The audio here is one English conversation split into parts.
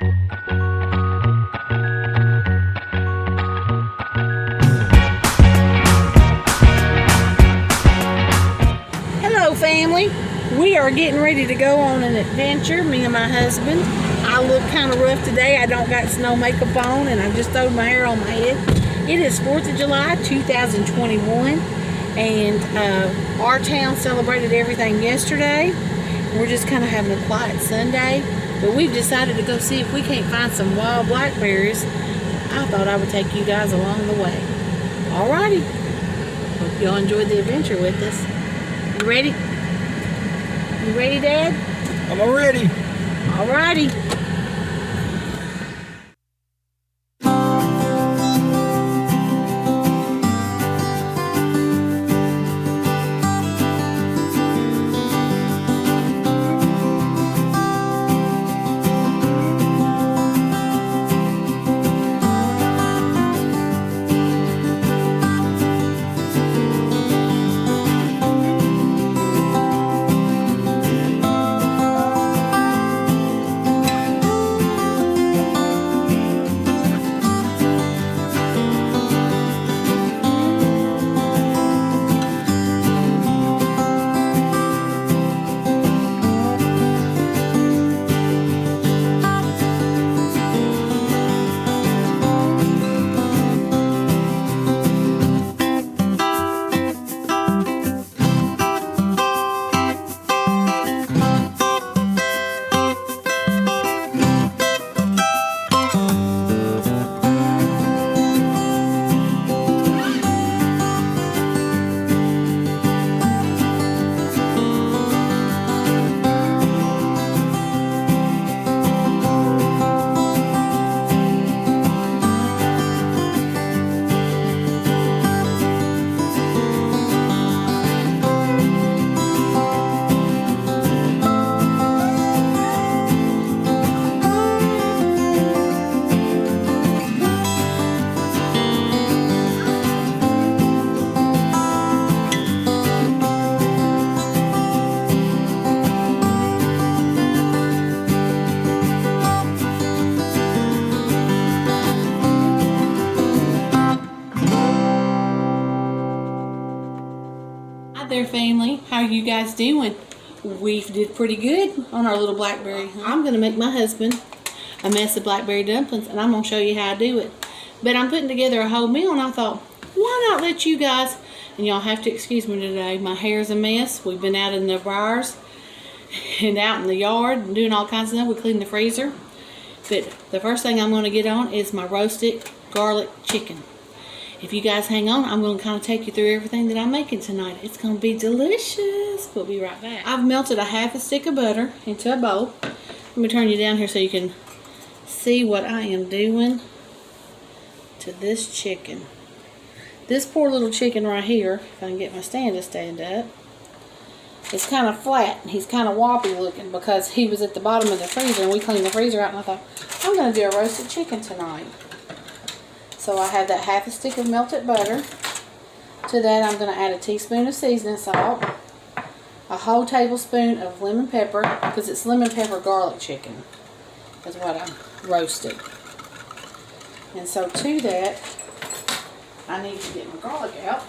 Hello family, we are getting ready to go on an adventure, me and my husband. I look kind of rough today. I don't got snow makeup on and I just throwed my hair on my head. It is 4th of July 2021 and our town celebrated everything yesterday. We're just kind of having a quiet Sunday, but we've decided to go see if we can't find some wild blackberries. I thought I would take you guys along the way. Alrighty, hope y'all enjoyed the adventure with us. You ready? You ready, Dad? I'm all ready. Alrighty. There family, how are you guys doing? We did pretty good on our little blackberry. I'm gonna make my husband a mess of blackberry dumplings and I'm gonna show you how I do it. But I'm putting together a whole meal and I thought, why not let you guys, and y'all have to excuse me today, my hair's a mess. We've been out in the briars and out in the yard and doing all kinds of stuff. We cleaned the freezer. But the first thing I'm gonna get on is my roasted garlic chicken. If you guys hang on, I'm going to kind of take you through everything that I'm making tonight. It's going to be delicious. We'll be right back. I've melted a half a stick of butter into a bowl. Let me turn you down here so you can see what I am doing to this chicken. This poor little chicken right here, if I can get my stand to stand up, it's kind of flat. He's kind of wobbly looking because he was at the bottom of the freezer and we cleaned the freezer out and I thought, I'm going to do a roasted chicken tonight. So I have that half a stick of melted butter. To that I'm going to add a teaspoon of seasoning salt, a whole tablespoon of lemon pepper, because it's lemon pepper garlic chicken is what I roasted. And so to that, I need to get my garlic out.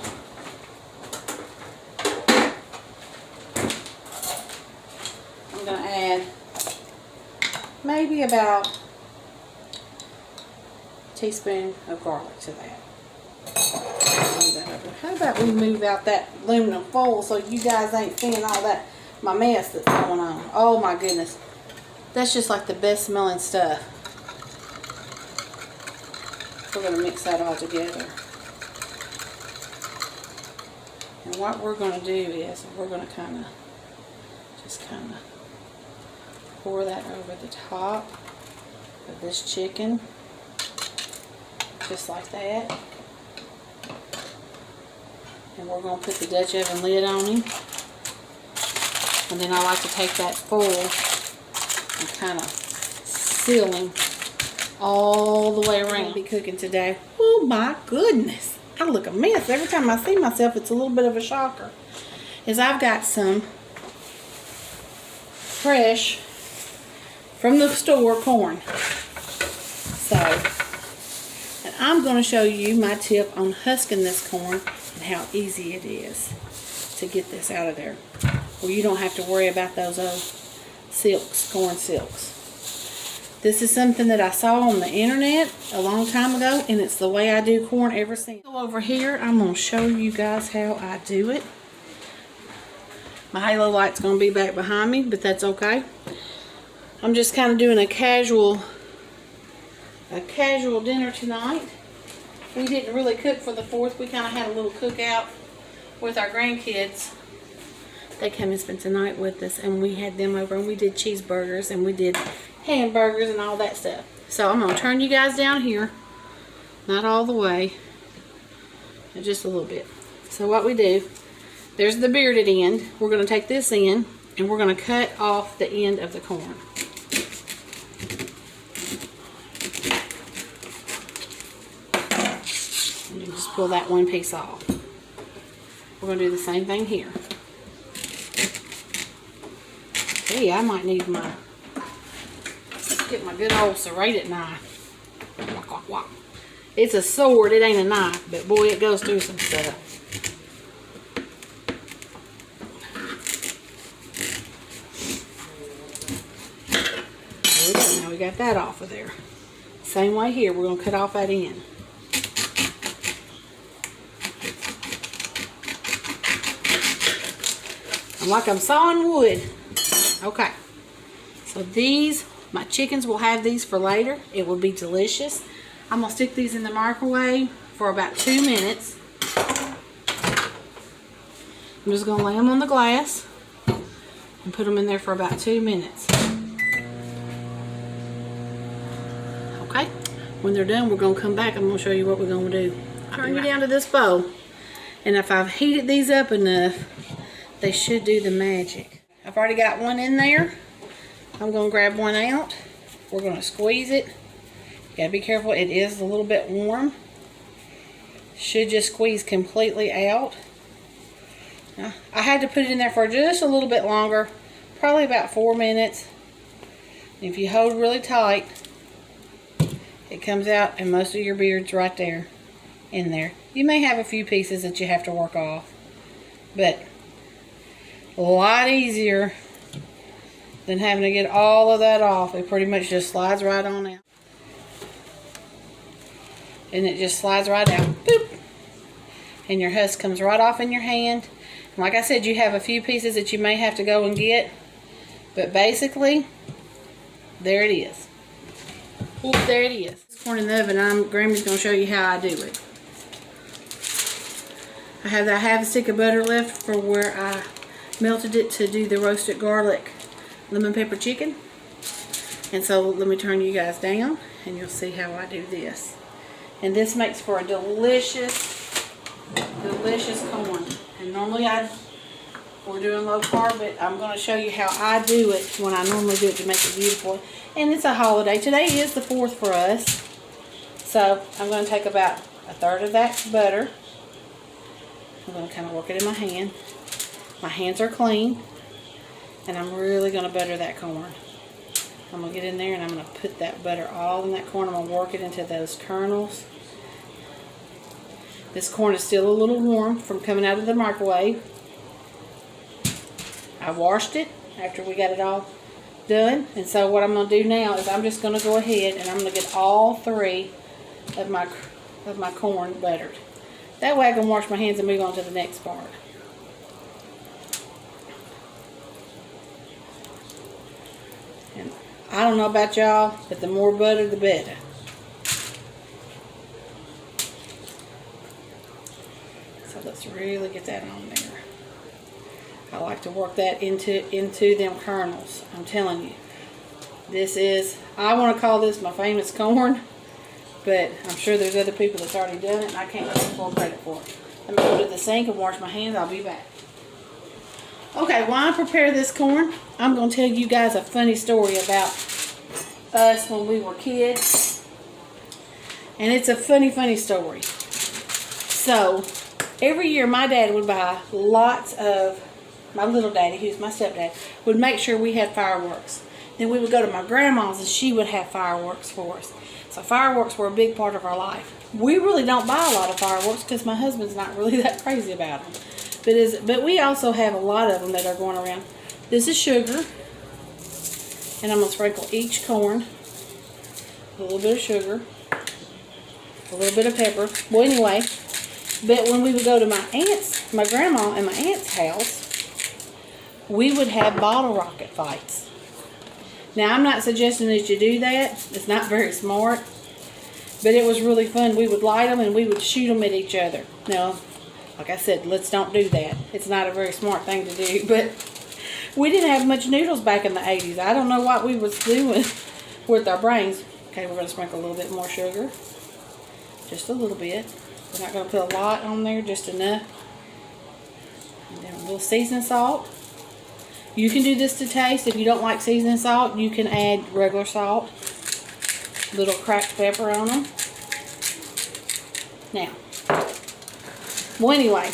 I'm going to add maybe about teaspoon of garlic to that. How about we move out that aluminum foil so you guys ain't seeing all that, my mess that's going on. Oh my goodness. That's just like the best smelling stuff. We're going to mix that all together. And what we're going to do is we're going to just pour that over the top of this chicken. Just like that. And we're going to put the Dutch oven lid on him. And then I like to take that foil and kind of seal him all the way around. I'll be cooking today. Oh my goodness. I look a mess. Every time I see myself, it's a little bit of a shocker. Is I've got some fresh from the store corn. So, and I'm going to show you my tip on husking this corn and how easy it is to get this out of there, where you don't have to worry about those old silks, corn silks. This is something that I saw on the internet a long time ago, and it's the way I do corn ever since. So over here, I'm going to show you guys how I do it. My halo light's going to be back behind me, but that's okay. I'm just kind of doing a casual dinner tonight. We didn't really cook for the 4th. We kind of had a little cookout with our grandkids. They came and spent the night with us, and we had them over, and we did cheeseburgers, and we did hamburgers and all that stuff. So I'm going to turn you guys down here. Not all the way, but just a little bit. So what we do, there's the bearded end. We're going to take this in, and we're going to cut off the end of the corn. And you just pull that one piece off. We're going to do the same thing here. Hey, I might need get my good old serrated knife. Walk, walk, walk. It's a sword, it ain't a knife, but boy, it goes through some stuff. Okay, now we got that off of there. Same way here, we're going to cut off that end. I'm like I'm sawing wood. Okay, so these, my chickens will have these for later. It will be delicious. I'm going to stick these in the microwave for about 2 minutes. I'm just going to lay them on the glass and put them in there for about 2 minutes. Okay, when they're done, we're going to come back. I'm going to show you what we're going to do. Turn you down to this bowl, and if I've heated these up enough, they should do the magic. I've already got one in there. I'm going to grab one out. We're going to squeeze it. You got to be careful. It is a little bit warm. Should just squeeze completely out. Now, I had to put it in there for just a little bit longer. Probably about 4 minutes. If you hold really tight, it comes out and most of your beard's right there in there. You may have a few pieces that you have to work off. But a lot easier than having to get all of that off. It pretty much just slides right on out. And it just slides right out. Boop! And your husk comes right off in your hand. And like I said, you have a few pieces that you may have to go and get. But basically, there it is. Oop, there it is. It's corn in the oven. Grammie's going to show you how I do it. I have a stick of butter left for where I melted it to do the roasted garlic lemon pepper chicken. And so let me turn you guys down and you'll see how I do this. And this makes for a delicious corn. And normally we're doing low carb, but I'm going to show you how I do it when I normally do it to make it beautiful. And it's a holiday. Today is the 4th for us. So I'm going to take about 1/3 of that butter. I'm going to kind of work it in my hand. My hands are clean, and I'm really going to butter that corn. I'm going to get in there and I'm going to put that butter all in that corn. I'm going to work it into those kernels. This corn is still a little warm from coming out of the microwave. I washed it after we got it all done, and so what I'm going to do now is I'm just going to go ahead and I'm going to get all 3 of my corn buttered. That way I can wash my hands and move on to the next part. And I don't know about y'all, but the more butter, the better. So let's really get that on there. I like to work that into them kernels. I'm telling you. This is, I want to call this my famous corn, but I'm sure there's other people that's already done it, and I can't take full credit for it. Let me go to the sink and wash my hands. I'll be back. Okay, while I prepare this corn, I'm going to tell you guys a funny story about us when we were kids. And it's a funny story. So, every year my dad would buy lots of, my little daddy, who's my stepdad, would make sure we had fireworks. Then we would go to my grandma's and she would have fireworks for us. So fireworks were a big part of our life. We really don't buy a lot of fireworks because my husband's not really that crazy about them. But we also have a lot of them that are going around. This is sugar. And I'm going to sprinkle each corn. A little bit of sugar. A little bit of pepper. Well, anyway. But when we would go to my grandma and my aunt's house, we would have bottle rocket fights. Now, I'm not suggesting that you do that. It's not very smart. But it was really fun. We would light them and we would shoot them at each other. Now, like I said, let's don't do that. It's not a very smart thing to do. But we didn't have much noodles back in the 80s. I don't know what we was doing with our brains. Okay, we're going to sprinkle a little bit more sugar. Just a little bit. We're not going to put a lot on there, just enough. And then a little seasoning salt. You can do this to taste. If you don't like seasoning salt, you can add regular salt. A little cracked pepper on them. Now, well, anyway,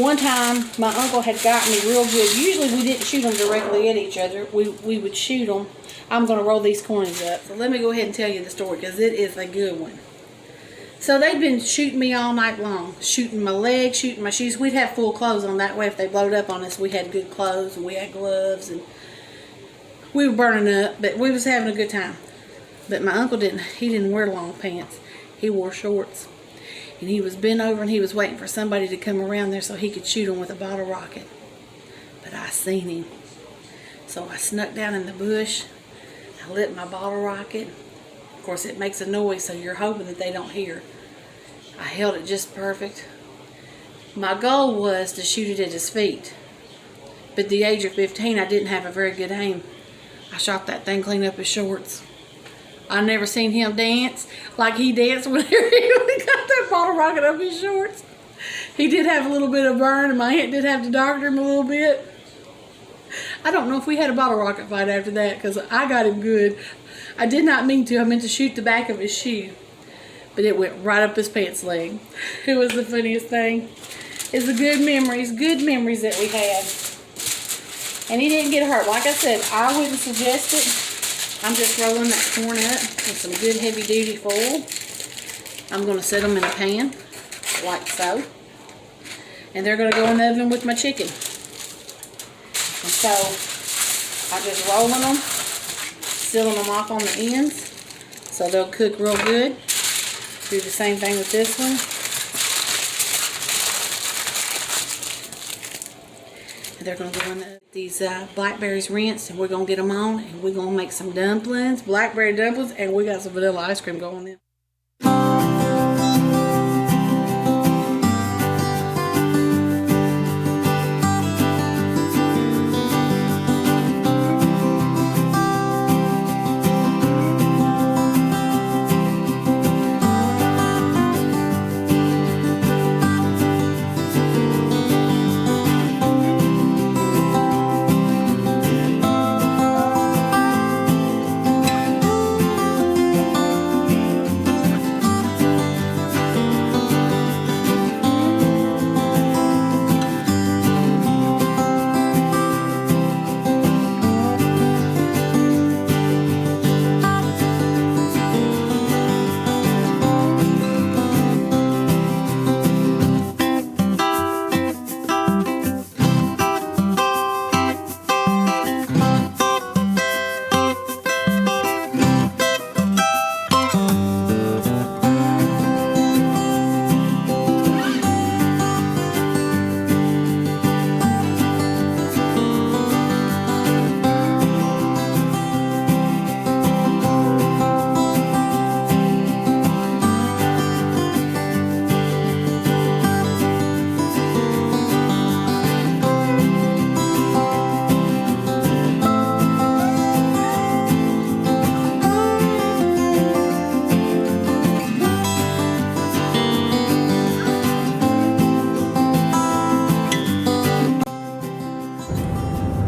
one time my uncle had got me real good. Usually we didn't shoot them directly at each other. We would shoot them. I'm going to roll these cornies up. So let me go ahead and tell you the story because it is a good one. So they'd been shooting me all night long. Shooting my legs, shooting my shoes. We'd have full clothes on. That way if they blowed up on us, we had good clothes and we had gloves. And we were burning up, but we was having a good time. But my uncle didn't wear long pants. He wore shorts. And he was bent over and he was waiting for somebody to come around there so he could shoot him with a bottle rocket. But I seen him. So I snuck down in the bush. I lit my bottle rocket. Of course, it makes a noise, so you're hoping that they don't hear. I held it just perfect. My goal was to shoot it at his feet. But at the age of 15, I didn't have a very good aim. I shot that thing clean up his shorts. I never seen him dance like he danced whenever he got that bottle rocket up his shorts. He did have a little bit of burn, and my aunt did have to doctor him a little bit. I don't know if we had a bottle rocket fight after that because I got him good. I did not mean to. I meant to shoot the back of his shoe. But it went right up his pants leg. It was the funniest thing. It's the good memories that we had. And he didn't get hurt. Like I said, I wouldn't suggest it. I'm just rolling that corn up with some good heavy duty foil. I'm going to set them in a pan, like so. And they're going to go in the oven with my chicken. And so, I'm just rolling them, sealing them off on the ends, so they'll cook real good. Do the same thing with this one. And they're going to go in these blackberries rinsed, and we're going to get them on, and we're going to make some dumplings, blackberry dumplings, and we got some vanilla ice cream going in.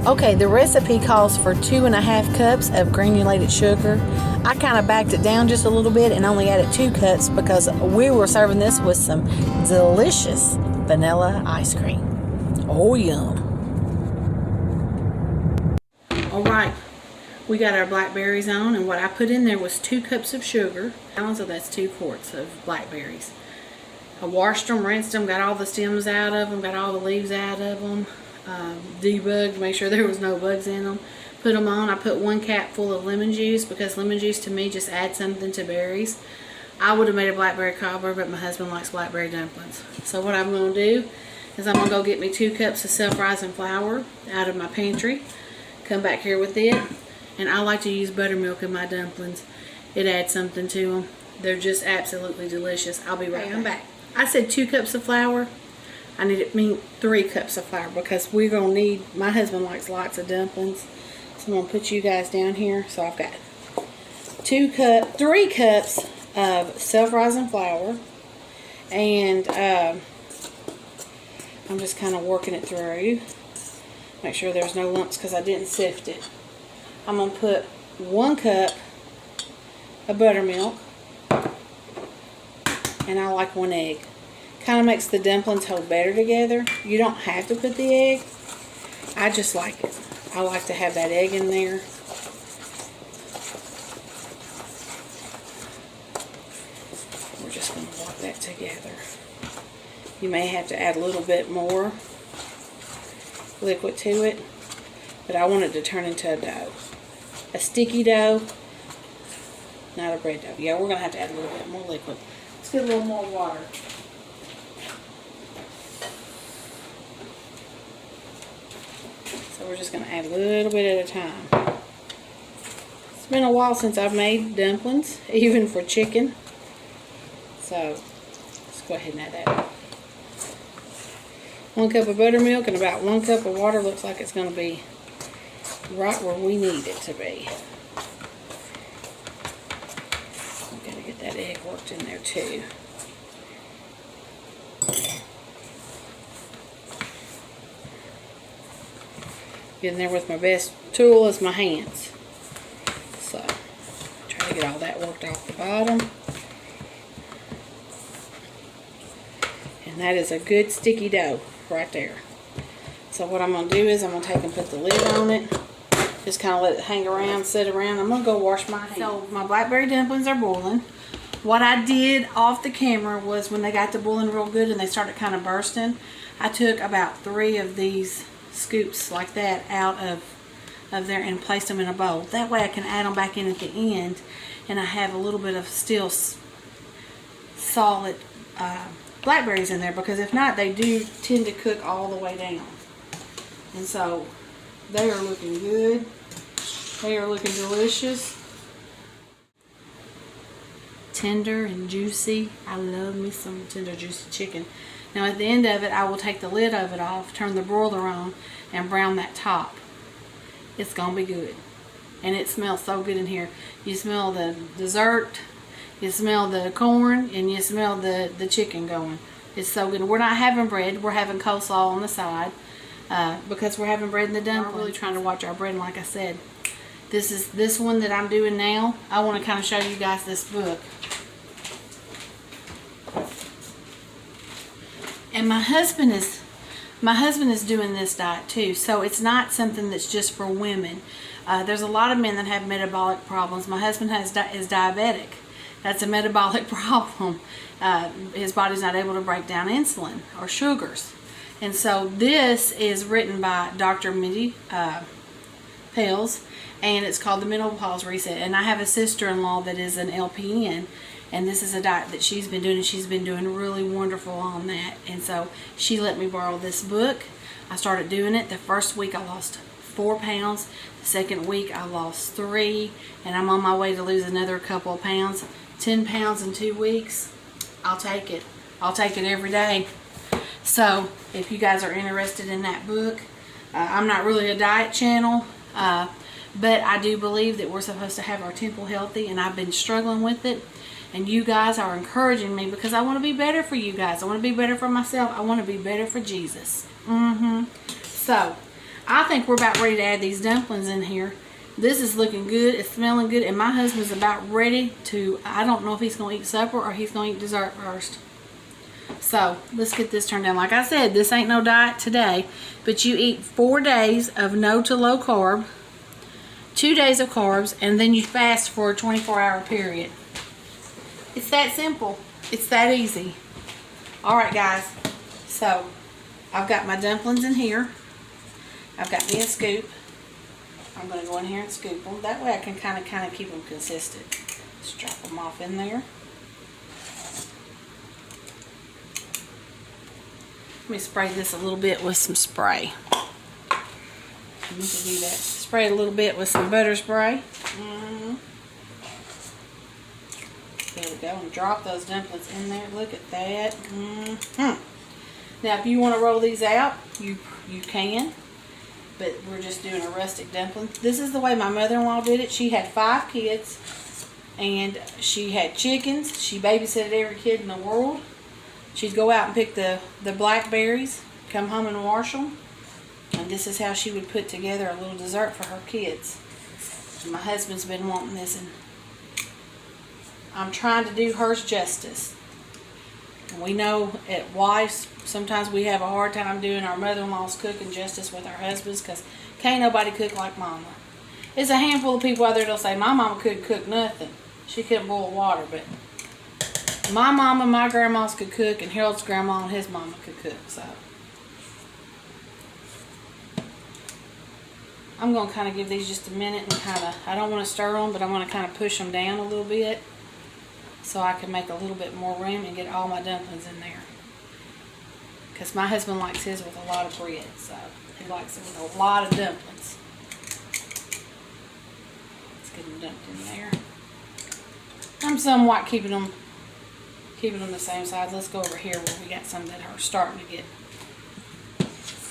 Okay, the recipe calls for 2.5 cups of granulated sugar. I kind of backed it down just a little bit and only added 2 cups because we were serving this with some delicious vanilla ice cream. Oh, yum. Alright, we got our blackberries on, and what I put in there was 2 cups of sugar. So that's 2 quarts of blackberries. I washed them, rinsed them, got all the stems out of them, got all the leaves out of them, debugged, make sure there was no bugs in them. Put them on. I put 1 cap full of lemon juice because lemon juice to me just adds something to berries. I would have made a blackberry cobbler, but my husband likes blackberry dumplings. So what I'm going to do is I'm going to go get me 2 cups of self-rising flour out of my pantry. Come back here with it. And I like to use buttermilk in my dumplings. It adds something to them. They're just absolutely delicious. I'll be right back. I said 2 cups of flour. I need 3 cups of flour because we're going to need, my husband likes lots of dumplings. So I'm going to put you guys down here. So I've got 3 cups of self-rising flour. And I'm just kind of working it through. Make sure there's no lumps because I didn't sift it. I'm going to put 1 cup of buttermilk. And I like 1 egg. Kind of makes the dumplings hold better together. You don't have to put the egg. I just like it. I like to have that egg in there. We're just going to work that together. You may have to add a little bit more liquid to it, but I want it to turn into a dough. A sticky dough, not a bread dough. Yeah, we're going to have to add a little bit more liquid. Let's get a little more water. So we're just going to add a little bit at a time. It's been a while since I've made dumplings, even for chicken. So let's go ahead and add that. 1 cup of buttermilk and about 1 cup of water. Looks like it's going to be right where we need it to be. I'm going to get that egg worked in there too. Getting there with my best tool is my hands. So try to get all that worked off the bottom. And that is a good sticky dough right there. So what I'm going to do is I'm going to take and put the lid on it. Just kind of let it hang around, sit around. I'm going to go wash my hands. So my blackberry dumplings are boiling. What I did off the camera was when they got to boiling real good and they started kind of bursting, I took about 3 of these scoops like that out of there and placed them in a bowl. That way I can add them back in at the end and I have a little bit of still solid blackberries in there, because if not, they do tend to cook all the way down. And so they are looking good. They are looking delicious. Tender and juicy. I love me some tender juicy chicken. Now at the end of it, I will take the lid of it off, turn the broiler on, and brown that top. It's gonna be good. And it smells so good in here. You smell the dessert, you smell the corn, and you smell the chicken going. It's so good. We're not having bread. We're having coleslaw on the side because we're having bread in the dumplings. We're really trying to watch our bread. And like I said, this one that I'm doing now, I want to kind of show you guys this book. And my husband is doing this diet too. So it's not something that's just for women. There's a lot of men that have metabolic problems. My husband is diabetic. That's a metabolic problem. His body's not able to break down insulin or sugars. And so this is written by Dr. Mindy Pels, and it's called the Menopause Reset. And I have a sister-in-law that is an LPN, and this is a diet that she's been doing, and she's been doing really wonderful on that. And so she let me borrow this book. I started doing it. The first week I lost 4 pounds. The second week I lost 3, and I'm on my way to lose another couple of pounds. 10 pounds in 2 weeks. I'll take it. I'll take it every day. So if you guys are interested in that book, I'm not really a diet channel, but I do believe that we're supposed to have our temple healthy, and I've been struggling with it, and you guys are encouraging me because I want to be better for you guys. I want to be better for myself. I want to be better for Jesus. So I think we're about ready to add these dumplings in here. This is looking good. It's smelling good. And my husband's about ready to, I don't know if he's going to eat supper or he's going to eat dessert first. So let's get this turned down. Like I said, this ain't no diet today. But you eat 4 days of no to low carb. 2 days of carbs, and then you fast for a 24-hour period. It's that simple. It's that easy. Alright guys, so I've got my dumplings in here. I've got me a scoop. I'm going to go in here and scoop them. That way I can kind of keep them consistent. Just drop them off in there. Let me spray this a little bit with some spray. I need to do that. Spray it a little bit with some butter spray. There we go. And drop those dumplings in there. Look at that. Now, if you want to roll these out, you can. But we're just doing a rustic dumpling. This is the way my mother-in-law did it. She had 5 kids. And she had chickens. She babysitted every kid in the world. She'd go out and pick the blackberries, come home and wash them. And this is how she would put together a little dessert for her kids. And my husband's been wanting this, and I'm trying to do hers justice. And we know at wives, sometimes we have a hard time doing our mother-in-law's cooking justice with our husbands, because can't nobody cook like mama. There's a handful of people out there that'll say, my mama couldn't cook nothing. She couldn't boil water, but my mama and my grandmas could cook, and Harold's grandma and his mama could cook. So I'm going to kind of give these just a minute and I don't want to stir them, but I want to kind of push them down a little bit so I can make a little bit more room and get all my dumplings in there. Because my husband likes his with a lot of bread, so he likes it with a lot of dumplings. Let's get them dumped in there. I'm somewhat keeping them the same size. Let's go over here where we got some that are starting to get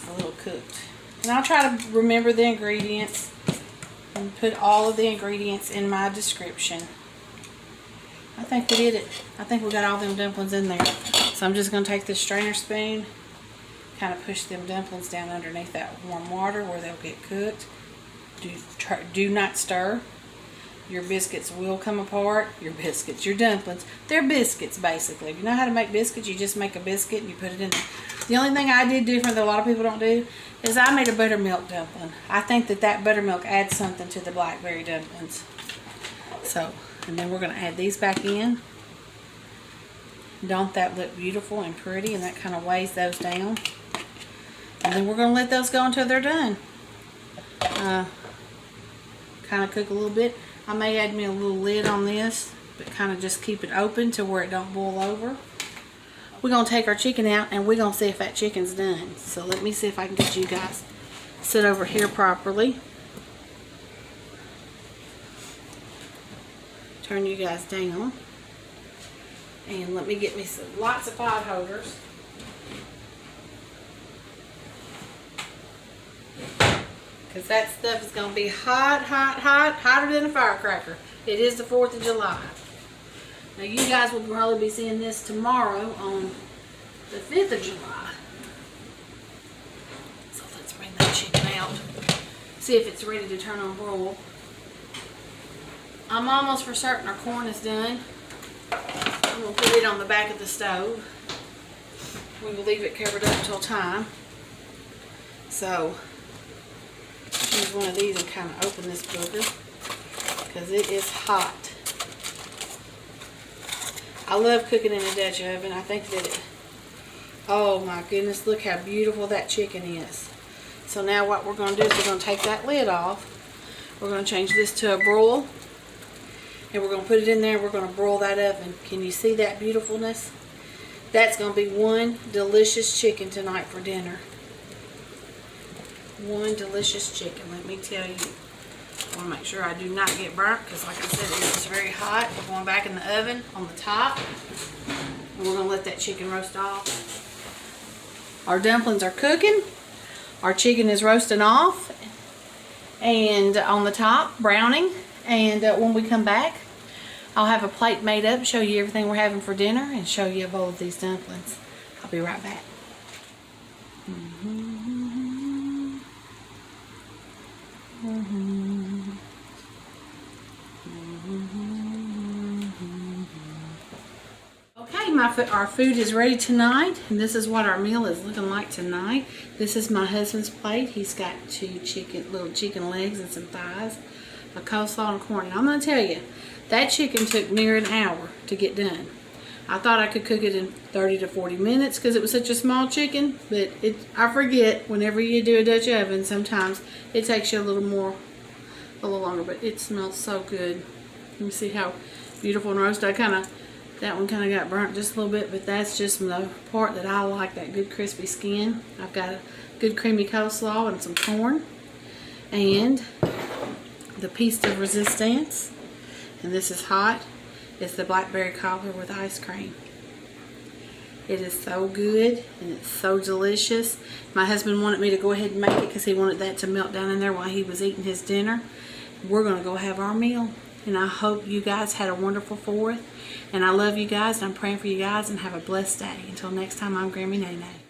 a little cooked. And I'll try to remember the ingredients and put all of the ingredients in my description. I think we did it. I think we got all them dumplings in there. So I'm just going to take this strainer spoon, kind of push them dumplings down underneath that warm water where they'll get cooked. Do not stir. Your biscuits will come apart. Your dumplings. They're biscuits, basically. If you know how to make biscuits, you just make a biscuit and you put it in there. The only thing I did different that a lot of people don't do is I made a buttermilk dumpling. I think that buttermilk adds something to the blackberry dumplings. So, and then we're going to add these back in. Don't that look beautiful and pretty? And that kind of weighs those down. And then we're going to let those go until they're done. Kind of cook a little bit. I may add me a little lid on this, but kind of just keep it open to where it don't boil over. We're going to take our chicken out and we're going to see if that chicken's done. So let me see if I can get you guys sit over here properly. Turn you guys down. And let me get me lots of pot holders. Because that stuff is going to be hot, hot, hot, hotter than a firecracker. It is the 4th of July. Now you guys will probably be seeing this tomorrow on the 5th of July. So let's bring that chicken out. See if it's ready to turn on broil. I'm almost for certain our corn is done. I'm going to put it on the back of the stove. We will leave it covered up until time. So use one of these and kind of open this booger because it is hot. I love cooking in a Dutch oven. I think that it, oh my goodness, look how beautiful that chicken is. So now what we're going to do is we're going to take that lid off. We're going to change this to a broil. And we're going to put it in there. We're going to broil that oven. Can you see that beautifulness? That's going to be one delicious chicken tonight for dinner. One delicious chicken, let me tell you. I want to make sure I do not get burnt because like I said, it is very hot. We're going back in the oven on the top. And we're going to let that chicken roast off. Our dumplings are cooking. Our chicken is roasting off. And on the top, browning. And when we come back, I'll have a plate made up, show you everything we're having for dinner, and show you a bowl of these dumplings. I'll be right back. Okay, our food is ready tonight, and this is what our meal is looking like tonight. This is my husband's plate. He's got two little chicken legs and some thighs. a coleslaw, and corn. And I'm going to tell you, that chicken took near an hour to get done. I thought I could cook it in 30 to 40 minutes because it was such a small chicken, but I forget whenever you do a Dutch oven, sometimes it takes you a little longer, but it smells so good. Let me see how beautiful and roasted. That one kind of got burnt just a little bit, but that's just the part that I like, that good crispy skin. I've got a good creamy coleslaw and some corn and the piece de resistance, and this is hot. It's the blackberry cobbler with ice cream. It is so good and it's so delicious. My husband wanted me to go ahead and make it because he wanted that to melt down in there while he was eating his dinner. We're going to go have our meal. And I hope you guys had a wonderful 4th. And I love you guys, and I'm praying for you guys, and have a blessed day. Until next time, I'm Grammie Nae Nae.